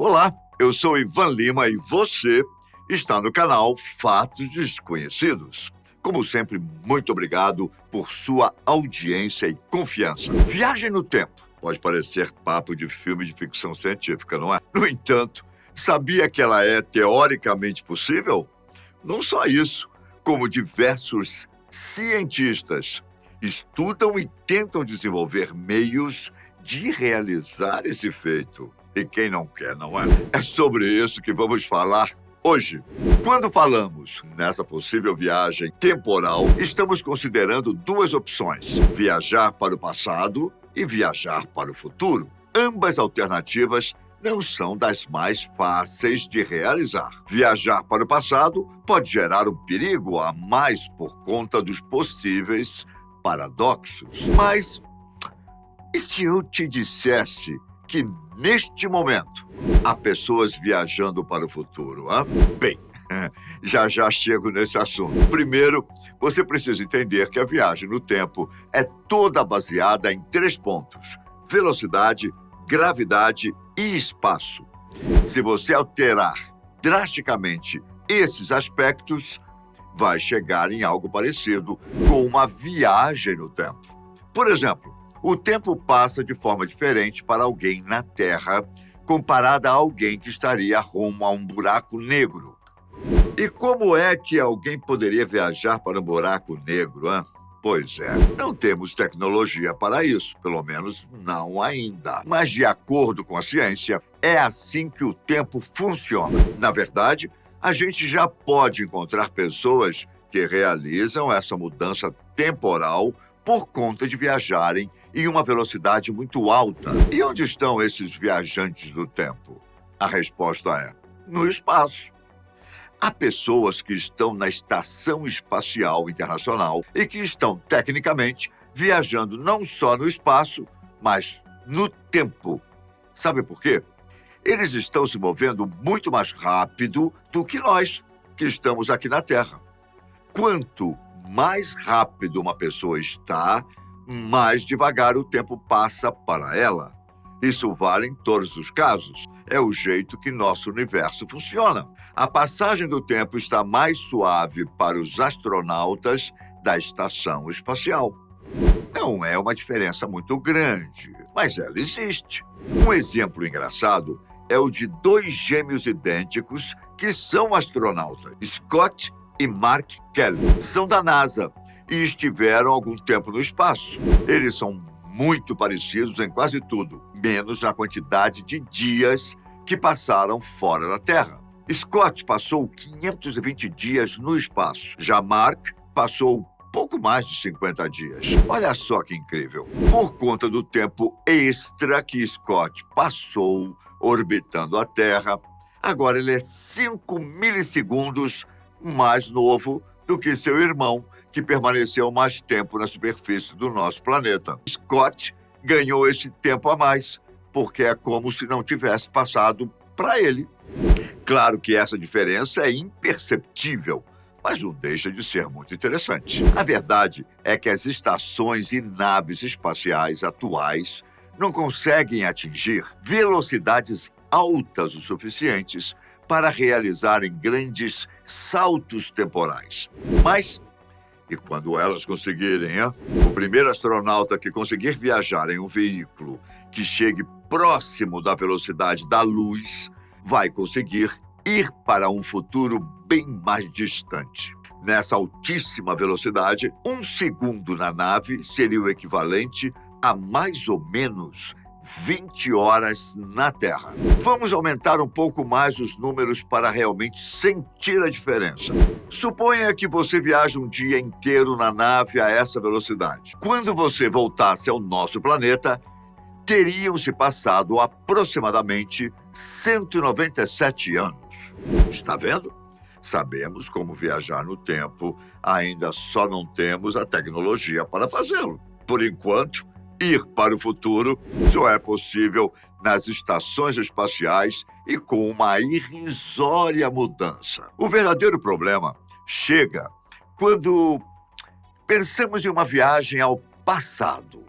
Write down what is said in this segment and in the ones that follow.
Olá, eu sou Ivan Lima e você está no canal Fatos Desconhecidos. Como sempre, muito obrigado por sua audiência e confiança. Viagem no tempo pode parecer papo de filme de ficção científica, não é? No entanto, sabia que ela é teoricamente possível? Não só isso, como diversos cientistas estudam e tentam desenvolver meios de realizar esse feito. E quem não quer, não é? É sobre isso que vamos falar hoje. Quando falamos nessa possível viagem temporal, estamos considerando duas opções: viajar para o passado e viajar para o futuro. Ambas alternativas não são das mais fáceis de realizar. Viajar para o passado pode gerar um perigo a mais por conta dos possíveis paradoxos. Mas e se eu te dissesse que, neste momento, há pessoas viajando para o futuro, hein? Bem, já chego nesse assunto. Primeiro, você precisa entender que a viagem no tempo é toda baseada em 3 pontos: velocidade, gravidade e espaço. Se você alterar drasticamente esses aspectos, vai chegar em algo parecido com uma viagem no tempo. Por exemplo, o tempo passa de forma diferente para alguém na Terra, comparada a alguém que estaria rumo a um buraco negro. E como é que alguém poderia viajar para um buraco negro, hein? Pois é, não temos tecnologia para isso, pelo menos não ainda. Mas, de acordo com a ciência, é assim que o tempo funciona. Na verdade, a gente já pode encontrar pessoas que realizam essa mudança temporal por conta de viajarem em uma velocidade muito alta. E onde estão esses viajantes do tempo? A resposta é: no espaço. Há pessoas que estão na Estação Espacial Internacional e que estão, tecnicamente, viajando não só no espaço, mas no tempo. Sabe por quê? Eles estão se movendo muito mais rápido do que nós, que estamos aqui na Terra. Quanto mais rápido uma pessoa está, mais devagar o tempo passa para ela. Isso vale em todos os casos. É o jeito que nosso universo funciona. A passagem do tempo está mais suave para os astronautas da estação espacial. Não é uma diferença muito grande, mas ela existe. Um exemplo engraçado é o de 2 gêmeos idênticos que são astronautas, Scott e Mark Kelly. São da NASA e estiveram algum tempo no espaço. Eles são muito parecidos em quase tudo, menos na quantidade de dias que passaram fora da Terra. Scott passou 520 dias no espaço. Já Mark passou pouco mais de 50 dias. Olha só que incrível. Por conta do tempo extra que Scott passou orbitando a Terra, agora ele é 5 milissegundos mais novo do que seu irmão, que permaneceu mais tempo na superfície do nosso planeta. Scott ganhou esse tempo a mais, porque é como se não tivesse passado para ele. Claro que essa diferença é imperceptível, mas não deixa de ser muito interessante. A verdade é que as estações e naves espaciais atuais não conseguem atingir velocidades altas o suficientes para realizarem grandes saltos temporais. Mas, e quando elas conseguirem, o primeiro astronauta que conseguir viajar em um veículo que chegue próximo da velocidade da luz vai conseguir ir para um futuro bem mais distante. Nessa altíssima velocidade, 1 segundo na nave seria o equivalente a mais ou menos 20 horas na Terra. Vamos aumentar um pouco mais os números para realmente sentir a diferença. Suponha que você viaja um dia inteiro na nave a essa velocidade. Quando você voltasse ao nosso planeta, teriam se passado aproximadamente 197 anos. Está vendo? Sabemos como viajar no tempo, ainda só não temos a tecnologia para fazê-lo. Por enquanto, ir para o futuro só é possível nas estações espaciais e com uma irrisória mudança. O verdadeiro problema chega quando pensamos em uma viagem ao passado.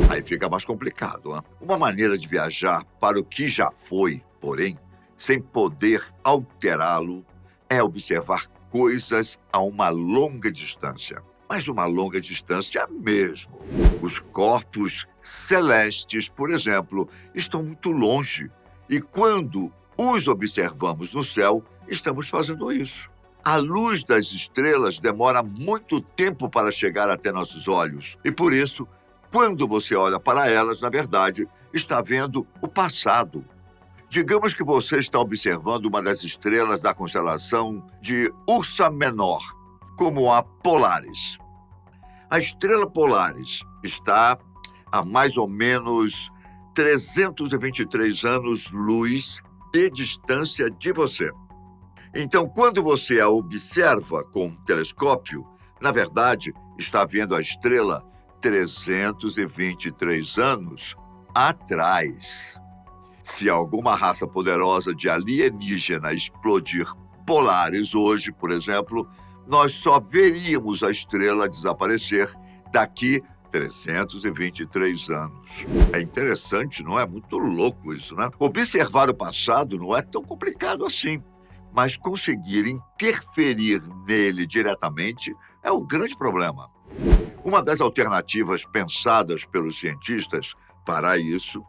Aí fica mais complicado, hein? Uma maneira de viajar para o que já foi, porém, sem poder alterá-lo, é observar coisas a uma longa distância. Mas uma longa distância mesmo. Os corpos celestes, por exemplo, estão muito longe. E quando os observamos no céu, estamos fazendo isso. A luz das estrelas demora muito tempo para chegar até nossos olhos. E por isso, quando você olha para elas, na verdade, está vendo o passado. Digamos que você está observando uma das estrelas da constelação de Ursa Menor, como a Polaris. A estrela Polaris está a mais ou menos 323 anos-luz de distância de você. Então, quando você a observa com um telescópio, na verdade, está vendo a estrela 323 anos atrás. Se alguma raça poderosa de alienígena explodir Polaris hoje, por exemplo, nós só veríamos a estrela desaparecer daqui 323 anos. É interessante, não é? Muito louco isso, né? Observar o passado não é tão complicado assim, mas conseguir interferir nele diretamente é o grande problema. Uma das alternativas pensadas pelos cientistas para isso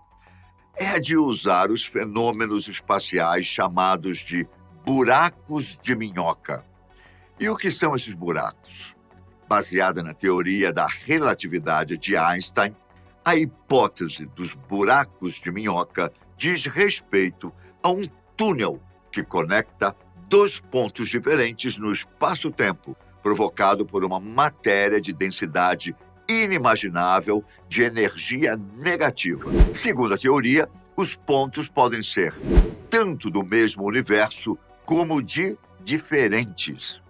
é a de usar os fenômenos espaciais chamados de buracos de minhoca. E o que são esses buracos? Baseada na teoria da relatividade de Einstein, a hipótese dos buracos de minhoca diz respeito a um túnel que conecta dois pontos diferentes no espaço-tempo, provocado por uma matéria de densidade inimaginável de energia negativa. Segundo a teoria, os pontos podem ser tanto do mesmo universo como de diferentes.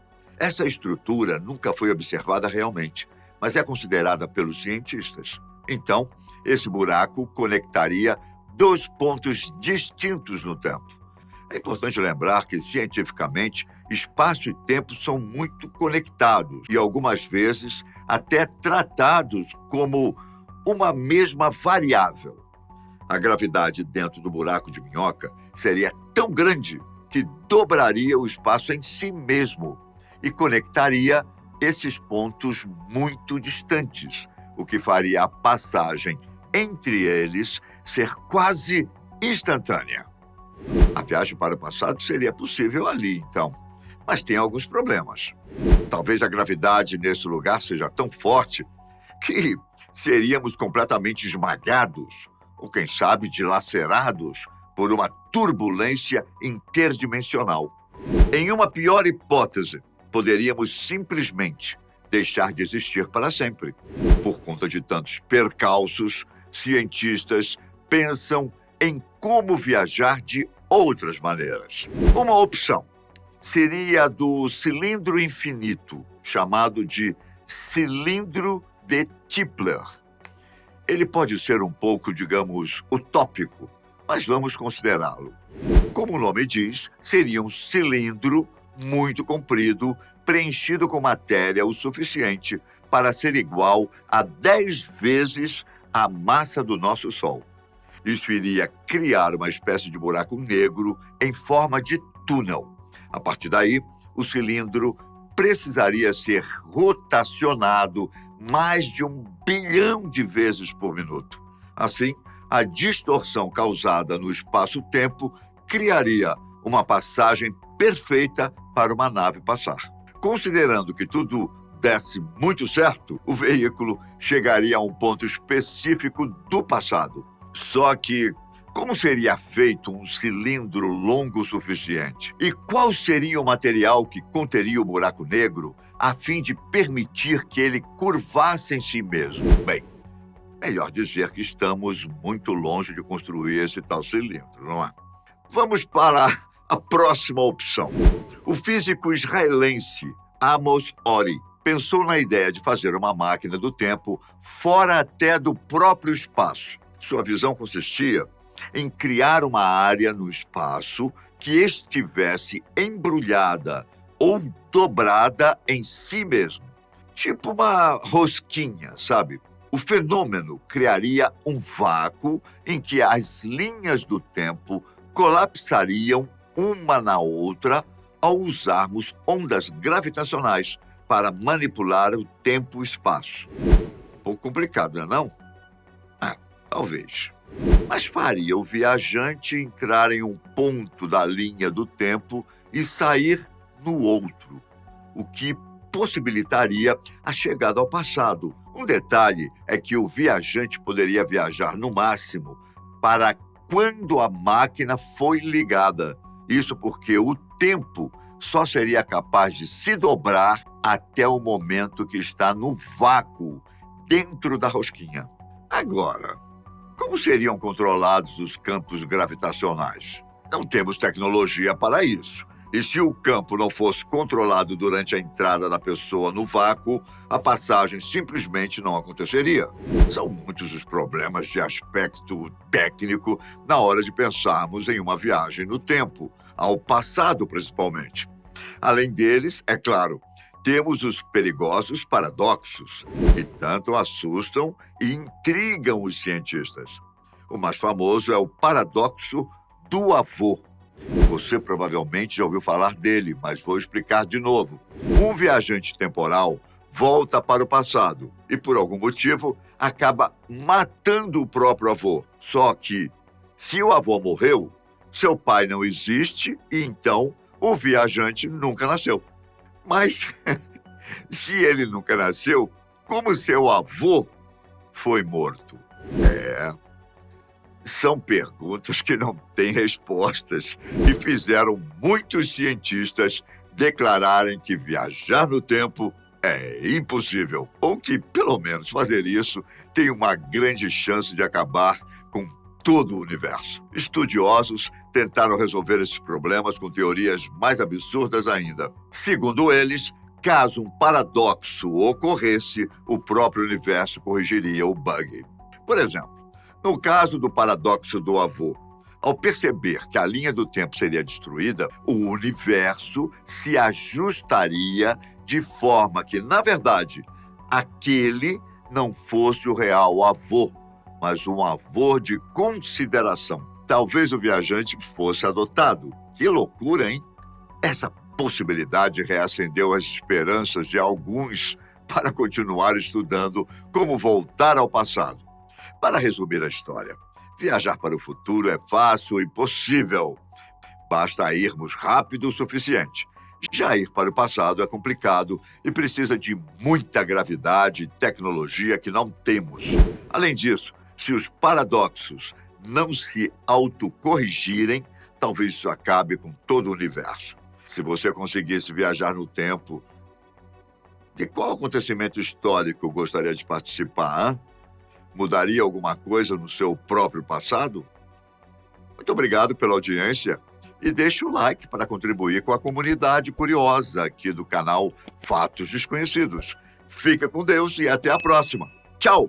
Essa estrutura nunca foi observada realmente, mas é considerada pelos cientistas. Então, esse buraco conectaria dois pontos distintos no tempo. É importante lembrar que, cientificamente, espaço e tempo são muito conectados e, algumas vezes, até tratados como uma mesma variável. A gravidade dentro do buraco de minhoca seria tão grande que dobraria o espaço em si mesmo e conectaria esses pontos muito distantes, o que faria a passagem entre eles ser quase instantânea. A viagem para o passado seria possível ali, então, mas tem alguns problemas. Talvez a gravidade nesse lugar seja tão forte que seríamos completamente esmagados, ou quem sabe dilacerados, por uma turbulência interdimensional. Em uma pior hipótese, poderíamos simplesmente deixar de existir para sempre. Por conta de tantos percalços, cientistas pensam em como viajar de outras maneiras. Uma opção seria a do cilindro infinito, chamado de cilindro de Tipler. Ele pode ser um pouco, digamos, utópico, mas vamos considerá-lo. Como o nome diz, seria um cilindro muito comprido, preenchido com matéria o suficiente para ser igual a 10 vezes a massa do nosso Sol. Isso iria criar uma espécie de buraco negro em forma de túnel. A partir daí, o cilindro precisaria ser rotacionado mais de 1 bilhão de vezes por minuto. Assim, a distorção causada no espaço-tempo criaria uma passagem perfeita para uma nave passar. Considerando que tudo desse muito certo, o veículo chegaria a um ponto específico do passado. Só que, como seria feito um cilindro longo o suficiente? E qual seria o material que conteria o buraco negro a fim de permitir que ele curvasse em si mesmo? Bem, melhor dizer que estamos muito longe de construir esse tal cilindro, não é? Vamos para a próxima opção. O físico israelense Amos Ori pensou na ideia de fazer uma máquina do tempo fora até do próprio espaço. Sua visão consistia em criar uma área no espaço que estivesse embrulhada ou dobrada em si mesmo. Tipo uma rosquinha, sabe? O fenômeno criaria um vácuo em que as linhas do tempo colapsariam uma na outra ao usarmos ondas gravitacionais para manipular o tempo e o espaço. Um pouco complicado, não é? Talvez. Mas faria o viajante entrar em um ponto da linha do tempo e sair no outro, o que possibilitaria a chegada ao passado. Um detalhe é que o viajante poderia viajar no máximo para quando a máquina foi ligada. Isso porque o tempo só seria capaz de se dobrar até o momento que está no vácuo, dentro da rosquinha. Agora, como seriam controlados os campos gravitacionais? Não temos tecnologia para isso. E se o campo não fosse controlado durante a entrada da pessoa no vácuo, a passagem simplesmente não aconteceria. São muitos os problemas de aspecto técnico na hora de pensarmos em uma viagem no tempo, ao passado principalmente. Além deles, é claro, temos os perigosos paradoxos, que tanto assustam e intrigam os cientistas. O mais famoso é o paradoxo do avô. Você provavelmente já ouviu falar dele, mas vou explicar de novo. Um viajante temporal volta para o passado e, por algum motivo, acaba matando o próprio avô. Só que, se o avô morreu, seu pai não existe e, então, o viajante nunca nasceu. Mas, se ele nunca nasceu, como seu avô foi morto? São perguntas que não têm respostas e fizeram muitos cientistas declararem que viajar no tempo é impossível, ou que, pelo menos, fazer isso tem uma grande chance de acabar com todo o universo. Estudiosos tentaram resolver esses problemas com teorias mais absurdas ainda. Segundo eles, caso um paradoxo ocorresse, o próprio universo corrigiria o bug. Por exemplo, no caso do paradoxo do avô, ao perceber que a linha do tempo seria destruída, o universo se ajustaria de forma que, na verdade, aquele não fosse o real avô, mas um avô de consideração. Talvez o viajante fosse adotado. Que loucura, hein? Essa possibilidade reacendeu as esperanças de alguns para continuar estudando como voltar ao passado. Para resumir a história, viajar para o futuro é fácil e possível. Basta irmos rápido o suficiente. Já ir para o passado é complicado e precisa de muita gravidade e tecnologia que não temos. Além disso, se os paradoxos não se autocorrigirem, talvez isso acabe com todo o universo. Se você conseguisse viajar no tempo, de qual acontecimento histórico gostaria de participar, hein? Mudaria alguma coisa no seu próprio passado? Muito obrigado pela audiência e deixe o like para contribuir com a comunidade curiosa aqui do canal Fatos Desconhecidos. Fica com Deus e até a próxima. Tchau!